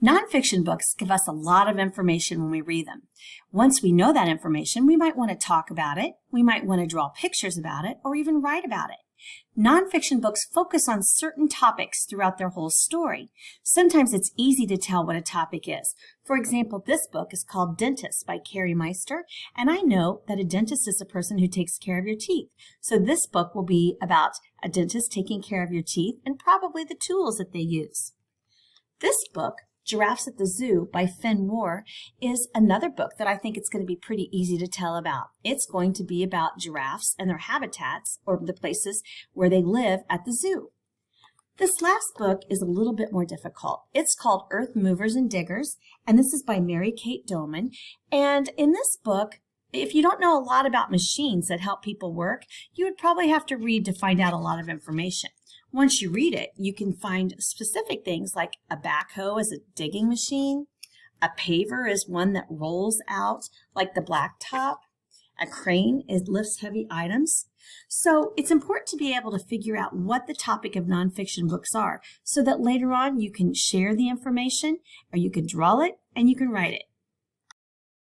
Nonfiction books give us a lot of information when we read them. Once we know that information, we might want to talk about it, we might want to draw pictures about it, or even write about it. Nonfiction books focus on certain topics throughout their whole story. Sometimes it's easy to tell what a topic is. For example, this book is called Dentist by Carrie Meister, and I know that a dentist is a person who takes care of your teeth. So this book will be about a dentist taking care of your teeth and probably the tools that they use. This book, Giraffes at the Zoo by Finn Moore, is another book that I think it's going to be pretty easy to tell about. It's going to be about giraffes and their habitats, or the places where they live at the zoo. This last book is a little bit more difficult. It's called Earth Movers and Diggers, and this is by Mary Kate Doman. And in this book, if you don't know a lot about machines that help people work, you would probably have to read to find out a lot of information. Once you read it, you can find specific things like a backhoe is a digging machine, a paver is one that rolls out like the blacktop, a crane lifts heavy items. So it's important to be able to figure out what the topic of nonfiction books are so that later on you can share the information or you can draw it and you can write it.